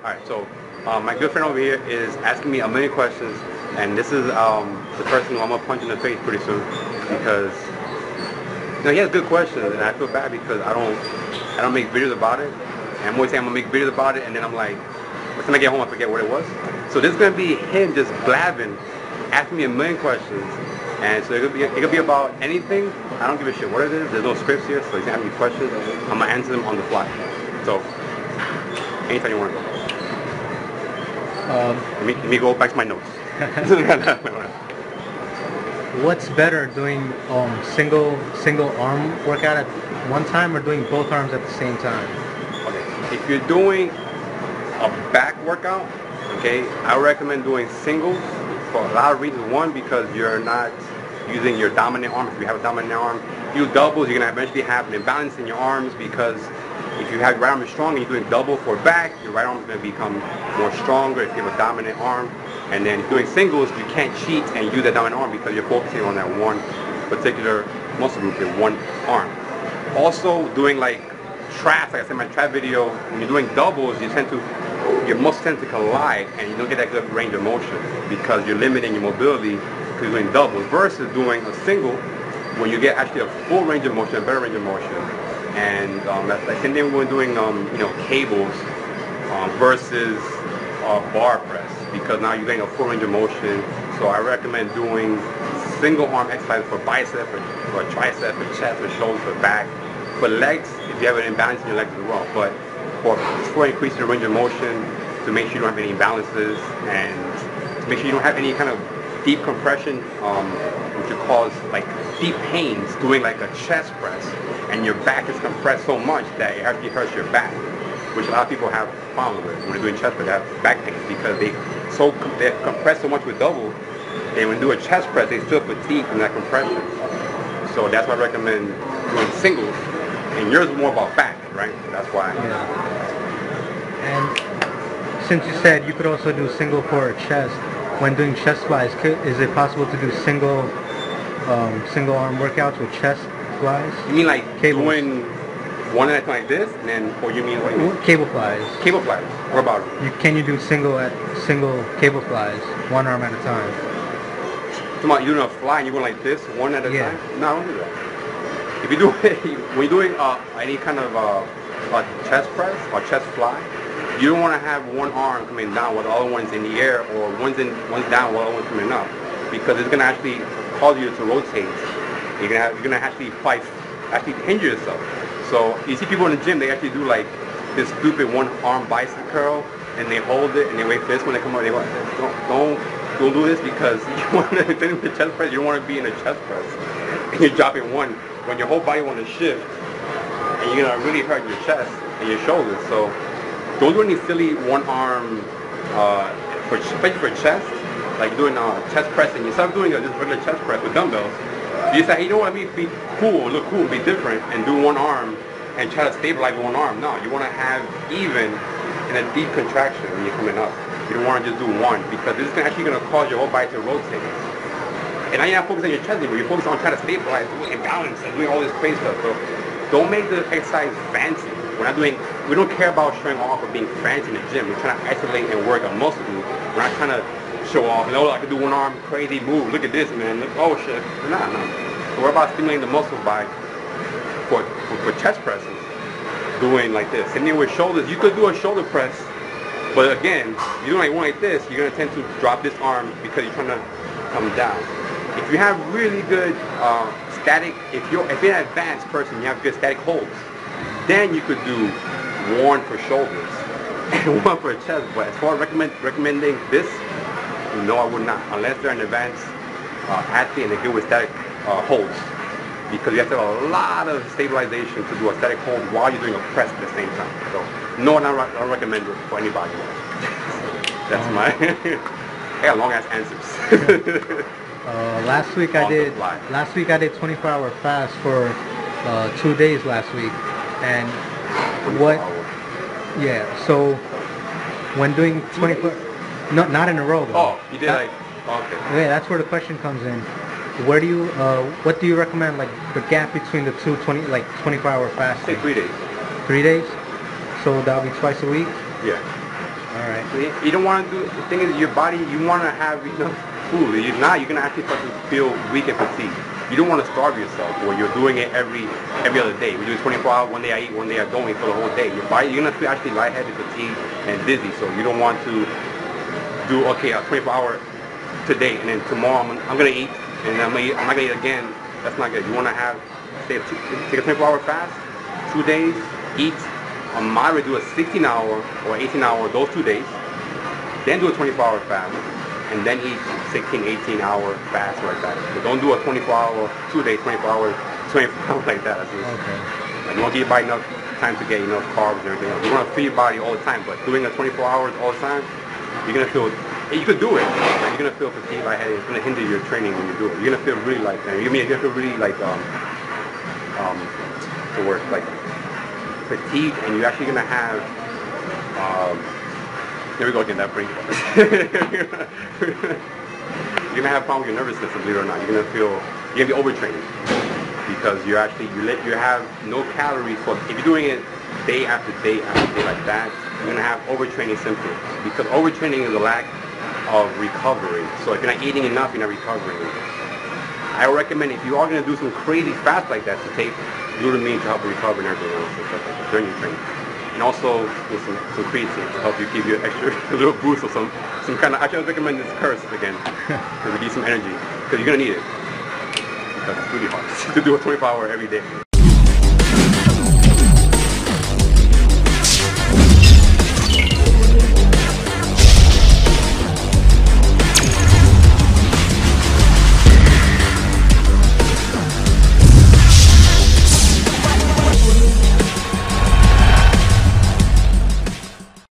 Alright, so my good friend over here is asking me a million questions, and this is the person who I'm gonna punch in the face pretty soon because he has good questions, and I feel bad because I don't make videos about it. And I'm always saying I'm gonna make videos about it, and then I'm like, by the time I get home, I forget what it was. So this is gonna be him just blabbing, asking me a million questions, and so it could be about anything. I don't give a shit what it is. There's no scripts here, so he's gonna have any questions. I'm gonna answer them on the fly. So anytime you want to go. Let me go back to my notes. What's better, doing single arm workout at one time or doing both arms at the same time? Okay, if you're doing a back workout, okay, I recommend doing singles for a lot of reasons. One, because you're not using your dominant arm. If you have a dominant arm, if you do doubles, you're gonna eventually have an imbalance in your arms because if you have your right arm is strong and you're doing double for back, your right arm is going to become more stronger if you have a dominant arm. And then doing singles, you can't cheat and use that dominant arm because you're focusing on that one particular muscle group in one arm. Also, doing like traps, like I said in my trap video, when you're doing doubles, your muscles tend to collide and you don't get that good range of motion because you're limiting your mobility because you're doing doubles versus doing a single when you get actually a full range of motion, a better range of motion. And that's the same thing when doing cables versus bar press because now you're getting a full range of motion. So I recommend doing single arm exercises for bicep, for tricep, for chest, for shoulders, for back, for legs if you have an imbalance in your legs as well. But for increasing the range of motion to make sure you don't have any imbalances and to make sure you don't have any kind of deep compression, which could cause like deep pains doing like a chest press, and your back is compressed so much that it actually hurts your back, which a lot of people have problems with when they're doing chest press. They have back pains because they're compressed so much with double, and when they do a chest press, they still fatigue from that compression. So that's why I recommend doing singles, and yours is more about back, right? So that's why. Yeah. And since you said you could also do single for chest, when doing chest flies, is it possible to do single arm workouts with chest flies? You mean like cables? Doing one at a time like this, and then, or you mean what do you mean? Cable flies. Cable flies. What about it? Can you do single cable flies, one arm at a time? You're doing a fly and you're going like this, one at a time? No, I don't do that. If you do when you're doing any kind of a chest press or chest fly, you don't want to have one arm coming down while the other one's in the air, or one's down while the other one's coming up, because it's going to actually cause you to rotate. You're gonna actually hinder yourself. So you see people in the gym, they actually do like this stupid one arm bicep curl, and they hold it and they wait for this when they come out. They go, don't do this because you want to do the chest press. You don't want to be in a chest press and you're dropping one when your whole body wants to shift, and you're gonna really hurt your chest and your shoulders. So don't do any silly one arm, especially for chest, like doing chest press, and you start doing just regular chest press with dumbbells. You say, hey, you don't want to be cool, look cool, be different, and do one arm and try to stabilize one arm. No, you want to have even in a deep contraction when you're coming up. You don't want to just do one because this is actually going to cause your whole body to rotate. And now you're not focusing on your chest anymore. You're focused on trying to stabilize, doing balance, and doing all this crazy stuff. So don't make the exercise fancy. We don't care about showing off or being fancy in the gym. We're trying to isolate and work a muscle group. We're not trying to show off, I can do one arm, crazy move, look at this, man, look, oh shit. No. So we're about stimulating the muscle by, for chest presses, doing like this. Same thing with shoulders. You could do a shoulder press, but again, you're doing like one like this, you're going to tend to drop this arm because you're trying to come down. If you have really good static, if you're an advanced person, you have good static holds, then you could do one for shoulders and one for chest. But as far as recommending this, no, I would not, unless they're an advanced athlete and they're good with static holds, because you have to have a lot of stabilization to do a static hold while you're doing a press at the same time. So, no, I don't recommend it for anybody. That's my I got long ass answers. Last week I did 24-hour fast for 2 days last week, and so when doing 24. No, not in a row though. Oh, you did okay. Yeah, that's where the question comes in. What do you recommend, like the gap between the two 24-hour fasting? Say 3 days. 3 days? So that'll be twice a week? Yeah. All right. So you don't want to do, the thing is your body, you want to have enough food. If not, you're going to actually start to feel weak and fatigued. You don't want to starve yourself where you're doing it every other day. We do 24 hours, one day I eat, one day I don't eat for the whole day. Your body, you're going to feel actually lightheaded, fatigued, and dizzy. So you don't want to do, okay, a 24-hour today, and then tomorrow I'm going to eat, and then I'm not going to eat again. That's not good. You want to have, take a 24-hour fast, 2 days, eat. On moderate, do a 16-hour or 18-hour those 2 days, then do a 24-hour fast, and then eat 16, 18-hour fast like that. But don't do a 24-hour, 2 days, 24 hours like that. That's just, Okay. like, you won't give your body enough time to get enough carbs and everything else. You want to feed your body all the time, but doing a 24 hours all the time, you're going to feel, you could do it, but you're going to feel fatigued, lightheaded. It's going to hinder your training when you do it. You're going to feel really like, you're going to feel really like, the word, like, fatigued, and you're actually going to have, here we go again, that brain fart. You're going to have problems with your nervous system, believe it or not. You're going to feel, you're going to be overtraining because you're actually, you have no calories. So if you're doing it day after day after day like that, you're going to have overtraining symptoms because overtraining is a lack of recovery. So if you're not eating enough, you're not recovering. I would recommend if you are going to do some crazy fast like that to take glutamine to help you recover and everything else and stuff like that during your training. And also with some creatine to help you give you an extra a little boost or some kind of, actually I would recommend this curse again to give you some energy because you're going to need it because it's really hard to do a 24-hour every day.